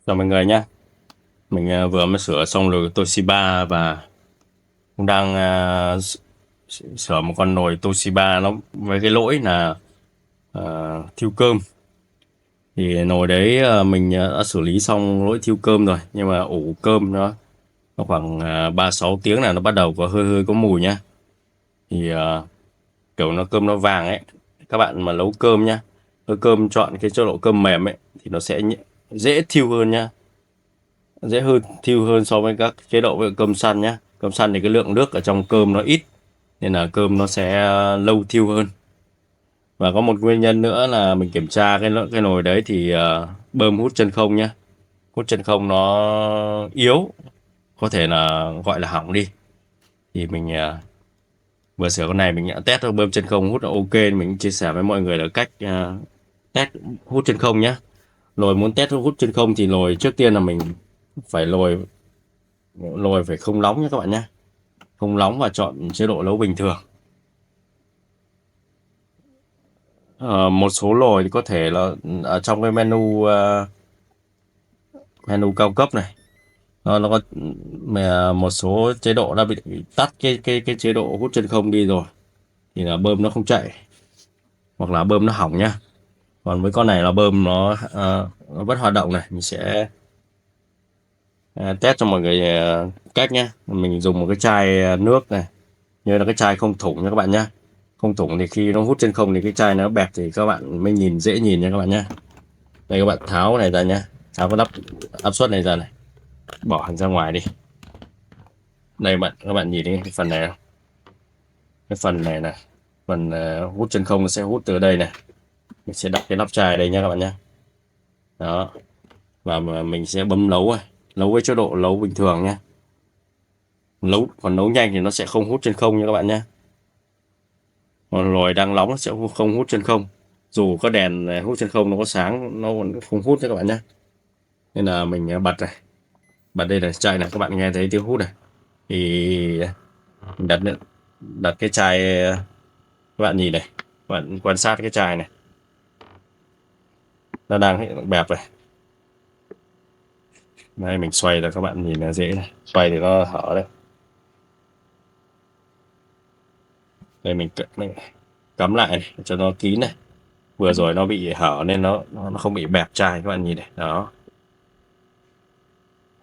Chào mọi người nhé. Mình vừa mới sửa xong nồi Toshiba và cũng đang sửa một con nồi Toshiba nó với cái lỗi là thiêu cơm. Thì nồi đấy mình đã xử lý xong lỗi thiêu cơm rồi, nhưng mà ủ cơm nó khoảng 3-6 tiếng là nó bắt đầu có hơi hơi có mùi nhá. Thì kiểu cơm nó vàng ấy. Các bạn mà nấu cơm nhá, nấu cơm chọn cái chế độ cơm mềm ấy thì nó sẽ dễ thiêu hơn nhá, dễ hơn thiêu hơn so với các chế độ với cơm săn nhé. Cơm săn thì cái lượng nước ở trong cơm nó ít nên là cơm nó sẽ lâu thiêu hơn. Và có một nguyên nhân nữa là mình kiểm tra cái nồi đấy thì bơm hút chân không nhé. Hút chân không nó yếu, có thể là gọi là hỏng đi. Thì mình vừa sửa con này mình đã test bơm chân không hút là ok, mình chia sẻ với mọi người là cách test hút chân không nhé. Nồi muốn test hút chân không thì nồi trước tiên là mình phải nồi nồi phải không nóng nhé các bạn nhé, không nóng và chọn chế độ nấu bình thường. Một số nồi thì có thể là ở trong cái menu cao cấp này, nó có mà một số chế độ đã bị tắt cái chế độ hút chân không đi rồi thì là bơm nó không chạy hoặc là bơm nó hỏng nhá. Còn với con này là bơm nó vẫn hoạt động này. Mình sẽ test cho mọi người cách nhé. Mình dùng một cái chai nước này, như là cái chai không thủng nha các bạn nhé. Không thủng thì khi nó hút chân không thì cái chai nó bẹp thì các bạn mới dễ nhìn nha các bạn nhé. Đây các bạn tháo này ra nhé, tháo cái nắp áp suất này ra này, bỏ hẳn ra ngoài đi. Đây các bạn nhìn cái phần này, cái phần này là phần hút chân không, nó sẽ hút từ đây này. Mình sẽ đặt cái nắp chai đây nha các bạn nhé. Đó, và mình sẽ bấm nấu này, nấu với chế độ nấu bình thường nhé. Còn nấu nhanh thì nó sẽ không hút chân không nha các bạn nhé. Còn nồi đang nóng nó sẽ không hút chân không, dù có đèn hút chân không nó có sáng nó vẫn không hút nha các bạn nhé. Nên là mình bật này, bật đây là chai này, các bạn nghe thấy tiếng hút này thì mình đặt cái chai, các bạn nhìn này, các bạn quan sát cái chai này, nó đang bẹp này. Đây mình xoay là các bạn nhìn là dễ này, xoay thì nó hở đấy. Đây mình cắm lại này, cho nó kín này. Vừa rồi nó bị hở nên nó không bị bẹp chai, các bạn nhìn này. Đó,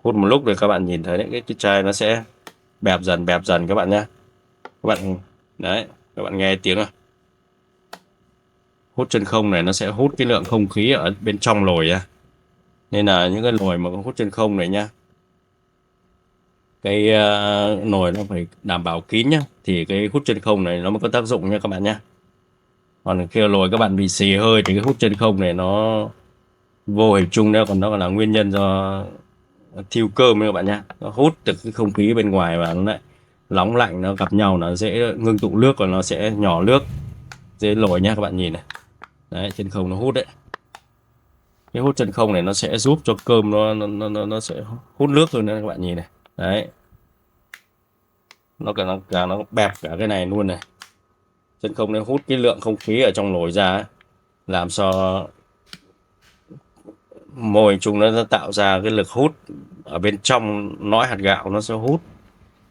hút một lúc rồi các bạn nhìn thấy đấy, cái chai nó sẽ bẹp dần các bạn nhé. Các bạn đấy, các bạn nghe tiếng không? Hút chân không này nó sẽ hút cái lượng không khí ở bên trong nồi á. Nên là những cái nồi mà có hút chân không này nhá, cái nồi nó phải đảm bảo kín nhá, thì cái hút chân không này nó mới có tác dụng nha các bạn nhá. Còn khi nồi các bạn bị xì hơi thì cái hút chân không này nó vô hình chung nữa, còn nó còn là nguyên nhân do thiêu cơm các bạn nhá. Nó hút được cái không khí bên ngoài và nó lại nóng lạnh nó gặp nhau, nó dễ ngưng tụ nước và nó sẽ nhỏ nước, dễ nổi nhá. Các bạn nhìn này, đấy, chân không nó hút đấy. Cái hút chân không này nó sẽ giúp cho cơm nó sẽ hút nước hơn nữa, các bạn nhìn này. Đấy, nó bẹp cả cái này luôn này. Chân không nó hút cái lượng không khí ở trong nồi ra ấy, làm cho môi chúng nó tạo ra cái lực hút ở bên trong nõi hạt gạo, nó sẽ hút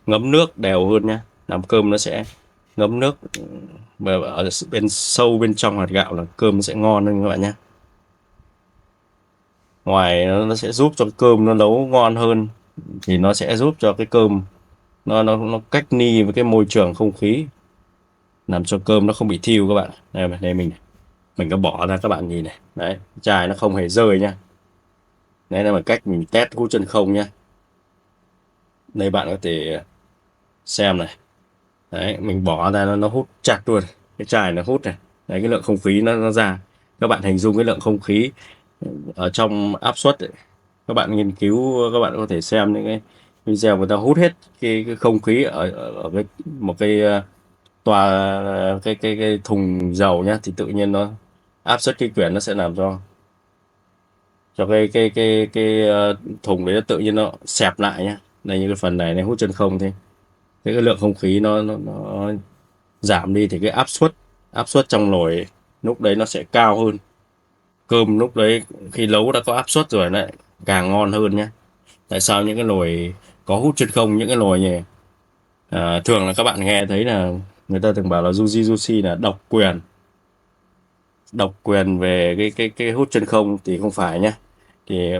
ngấm nước đều hơn nhá, làm cơm nó sẽ ngấm nước. Và ở bên sâu bên trong hạt gạo là cơm nó sẽ ngon hơn các bạn nhé. Ngoài nó sẽ giúp cho cơm nó nấu ngon hơn thì nó sẽ giúp cho cái cơm nó cách ly với cái môi trường không khí, làm cho cơm nó không bị thiêu các bạn. Đây mình có bỏ ra các bạn nhìn này, đấy, chai nó không hề rơi nhá. Đấy là một cách mình test hút chân không nhá. Đây bạn có thể xem này, đấy, mình bỏ ra nó hút chặt luôn, cái chai nó hút này. Đấy, cái lượng không khí nó ra, các bạn hình dung cái lượng không khí ở trong áp suất ấy. Các bạn nghiên cứu, các bạn có thể xem những cái video người ta hút hết cái không khí ở một cái tòa, cái thùng dầu nhá, thì tự nhiên nó áp suất khí quyển nó sẽ làm cho cái thùng đấy nó tự nhiên nó xẹp lại nhá. Đây, như cái phần này hút chân không thế, cái lượng không khí nó giảm đi thì cái áp suất trong nồi ấy, lúc đấy nó sẽ cao hơn. Cơm lúc đấy khi nấu đã có áp suất rồi đấy, càng ngon hơn nhé. Tại sao những cái nồi có hút chân không, những cái nồi như thường là các bạn nghe thấy là người ta thường bảo là Fuji Yoshi là độc quyền về cái hút chân không, thì không phải nhé. Thì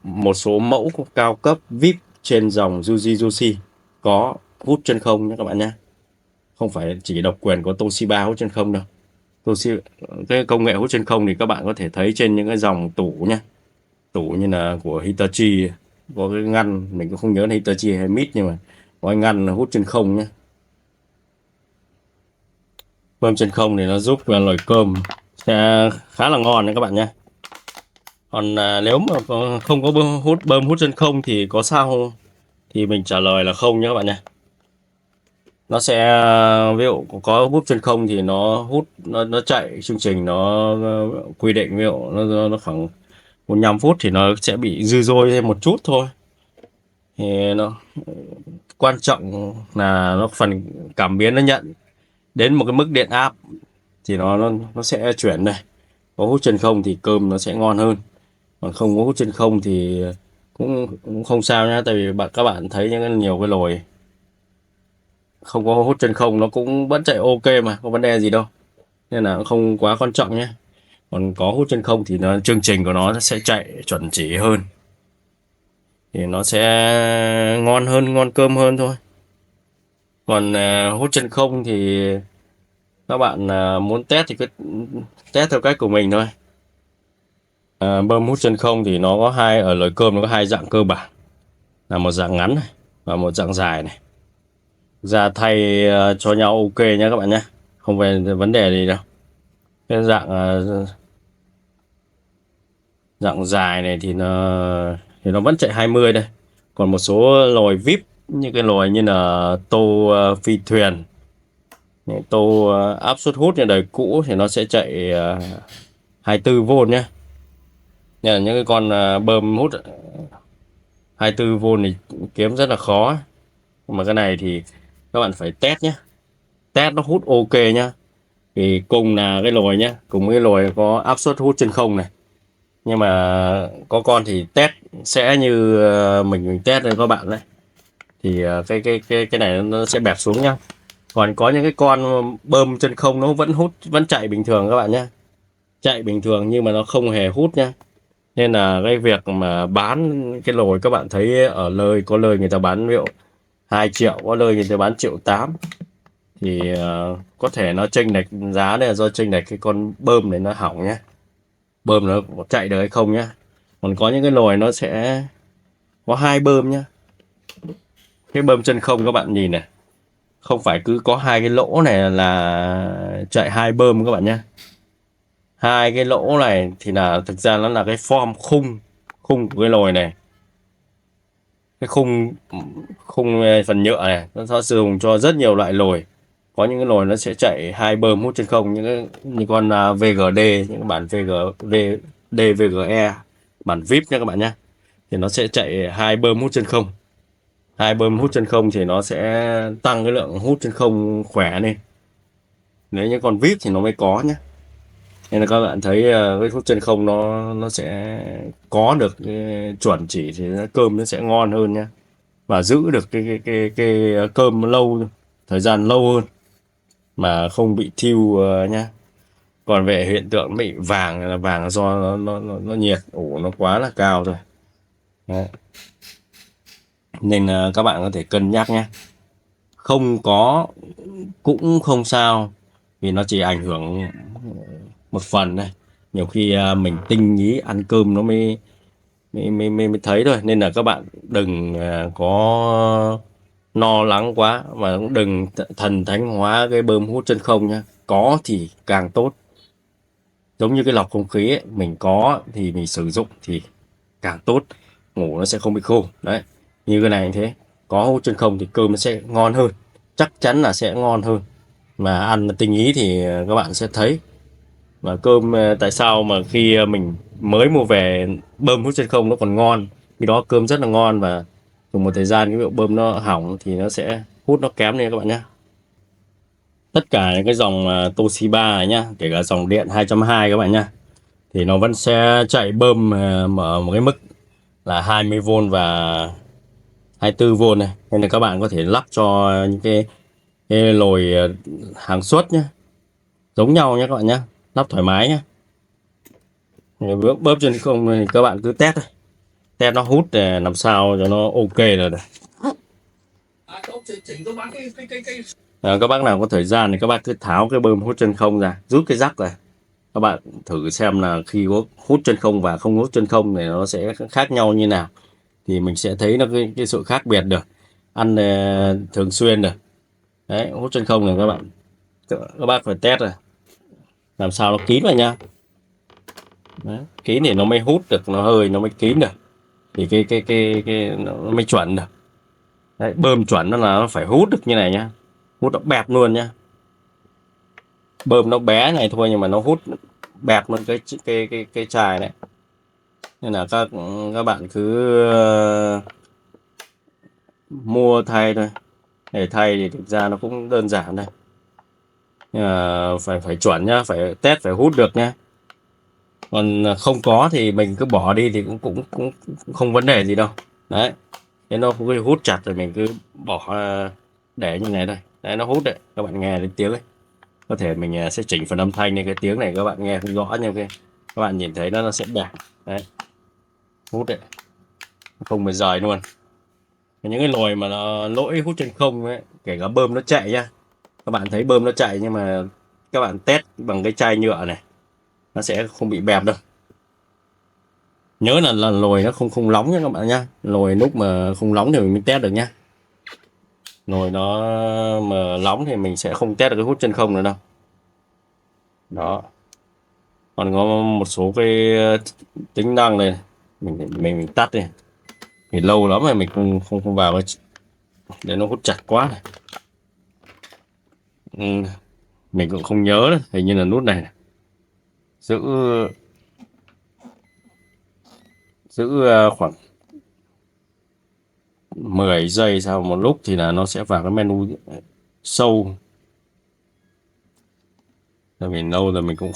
một số mẫu cao cấp VIP trên dòng Fuji Yoshi có hút chân không nhé các bạn nhé. Không phải chỉ độc quyền của Toshiba hút chân không đâu. Cái công nghệ hút chân không thì các bạn có thể thấy trên những cái dòng tủ nhé. Tủ như là của Hitachi, có cái ngăn mình cũng không nhớ là Hitachi hay MIT, nhưng mà có cái ngăn là hút chân không nhé. Bơm chân không thì nó giúp nồi cơm sẽ khá là ngon đấy các bạn nhé. Còn nếu mà không có bơm hút chân không thì có sao không? Thì mình trả lời là không nhé các bạn nhé. Nó sẽ ví dụ có hút chân không thì nó hút, nó chạy chương trình, nó quy định ví dụ nó khoảng 45 phút thì nó sẽ bị dư dôi thêm một chút thôi. Thì nó quan trọng là nó phần cảm biến nó nhận đến một cái mức điện áp thì nó sẽ chuyển này. Có hút chân không thì cơm nó sẽ ngon hơn, còn không có hút chân không thì cũng không sao nhá. Tại vì các bạn thấy nhiều cái nồi không có hút chân không nó cũng vẫn chạy ok mà, có vấn đề gì đâu, nên là không quá quan trọng nhé. Còn có hút chân không thì chương trình của nó sẽ chạy chuẩn chỉ hơn, thì nó sẽ ngon hơn, ngon cơm hơn thôi. Còn hút chân không thì các bạn muốn test thì cứ test theo cách của mình thôi. Bơm hút chân không thì nó có ở nồi cơm nó có hai dạng cơ bản, là một dạng ngắn này và một dạng dài này. Ra thay cho nhau ok nhé các bạn nhé, không về vấn đề gì đâu. Cái dạng dài này thì nó vẫn chạy 20 đây. Còn một số nồi VIP như cái nồi như là tô phi thuyền, tô áp suất hút như đời cũ thì nó sẽ chạy 24V nhé. Nhưng là những cái con bơm hút 24V thì kiếm rất là khó. Mà cái này thì các bạn phải test nhé, test nó hút ok nhá. Thì cùng là cái nồi nhá, cùng cái nồi có áp suất hút chân không này, nhưng mà có con thì test sẽ như mình test với các bạn đấy, thì cái này nó sẽ bẹp xuống nhá. Còn có những cái con bơm chân không nó vẫn chạy bình thường các bạn nhé, chạy bình thường nhưng mà nó không hề hút nhá. Nên là cái việc mà bán cái nồi, các bạn thấy ở có nơi người ta bán ví dụ 2 triệu, có nơi người ta bán 1,8 triệu, thì có thể nó chênh lệch giá này là do chênh lệch cái con bơm này nó hỏng nhé, bơm nó chạy được hay không nhá. Còn có những cái nồi nó sẽ có 2 bơm nhá. Cái bơm chân không các bạn nhìn này, không phải cứ có 2 cái lỗ này là chạy 2 bơm các bạn nhé. 2 cái lỗ này thì là thực ra nó là cái form khung của cái nồi này. Cái khung phần nhựa này nó sử dụng cho rất nhiều loại nồi. Có những cái nồi nó sẽ chạy 2 bơm hút chân không, như con VGD, những cái bản VGE, bản VIP nha các bạn nhé, thì nó sẽ chạy 2 bơm hút chân không. 2 bơm hút chân không thì nó sẽ tăng cái lượng hút chân không khỏe lên. Nếu như con VIP thì nó mới có nhé. Nên là các bạn thấy cái hút chân không nó sẽ có được cái chuẩn chỉ thì cơm nó sẽ ngon hơn nhé, và giữ được cái cơm thời gian lâu hơn mà không bị thiêu nhá. Còn về hiện tượng bị vàng là vàng do nó nhiệt ủ nó quá là cao rồi. Đấy. Nên các bạn có thể cân nhắc nhé. Không có cũng không sao, vì nó chỉ ảnh hưởng một phần này. Nhiều khi mình tinh ý ăn cơm nó mới thấy thôi. Nên là các bạn đừng có lo lắng quá, mà cũng đừng thần thánh hóa cái bơm hút chân không nhá. Có thì càng tốt. Giống như cái lọc không khí ấy, mình có thì mình sử dụng thì càng tốt, ngủ nó sẽ không bị khô. Đấy, như cái này như thế, có hút chân không thì cơm nó sẽ ngon hơn, chắc chắn là sẽ ngon hơn. Mà ăn tinh ý thì các bạn sẽ thấy. Mà cơm tại sao mà khi mình mới mua về bơm hút chân không nó còn ngon, khi đó cơm rất là ngon, và dùng một thời gian cái việc bơm nó hỏng thì nó sẽ hút nó kém lên các bạn nhé. Tất cả những cái dòng Toshiba này nhá, kể cả dòng điện 220 các bạn nhá, thì nó vẫn sẽ chạy bơm ở một cái mức là 20V và 24V này, nên là các bạn có thể lắp cho những cái nồi hàng suất nhé, giống nhau nhé các bạn nhé, lắp thoải mái nhé. Bóp chân không thì các bạn cứ test thôi, test nó hút để làm sao cho nó ok là được. Các bác nào có thời gian thì các bác cứ tháo cái bơm hút chân không ra, rút cái rắc này, các bạn thử xem là khi có hút chân không và không hút chân không thì nó sẽ khác nhau như nào, thì mình sẽ thấy nó cái sự khác biệt được, ăn thường xuyên được. Đấy, hút chân không này các bác phải test rồi, làm sao nó kín vào nha. Đấy, kín thì nó mới hút được, nó hơi nó mới kín được, thì cái nó mới chuẩn được. Đấy, bơm chuẩn nó là nó phải hút được như này nhá, hút nó bẹp luôn nhá. Bơm nó bé này thôi nhưng mà nó hút bẹp luôn cái chài này, nên là các bạn cứ mua thay thôi. Để thay thì thực ra nó cũng đơn giản đây, nhưng mà phải chuẩn nhá, phải test phải hút được nhá. Còn không có thì mình cứ bỏ đi thì cũng không vấn đề gì đâu. Đấy, thế nó cứ hút chặt rồi mình cứ bỏ để như này đây. Đấy, nó hút đấy, các bạn nghe đến tiếng ấy. Có thể mình sẽ chỉnh phần âm thanh nên cái tiếng này các bạn nghe không rõ, nhưng các bạn nhìn thấy nó sẽ bẹp. Đấy, hút đấy, không phải rời luôn. Những cái nồi mà nó lỗi hút chân không ấy, kể cả bơm nó chạy nhá, các bạn thấy bơm nó chạy nhưng mà các bạn test bằng cái chai nhựa này, nó sẽ không bị bẹp đâu. Nhớ là nồi nó không nóng nhá các bạn nhá, nồi lúc mà không nóng thì mình mới test được nhá. Nồi nó mà nóng thì mình sẽ không test được cái hút chân không nữa đâu. Đó, còn có một số cái tính năng này, mình tắt đi, thì lâu lắm rồi mình không vào cái để nó hút chặt quá này. Mình cũng không nhớ nữa, hình như là nút này, giữ khoảng 10 giây sau một lúc thì là nó sẽ vào cái menu sâu. Tại vì lâu rồi mình cũng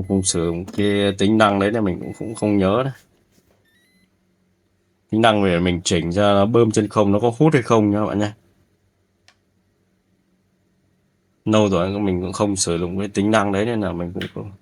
không sử dụng cái tính năng đấy nên mình cũng không nhớ đấy. Tính năng về mình chỉnh ra nó bơm chân không nó có hút hay không nha các bạn nha. Lâu rồi mình cũng không sử dụng cái tính năng đấy nên là mình cũng không.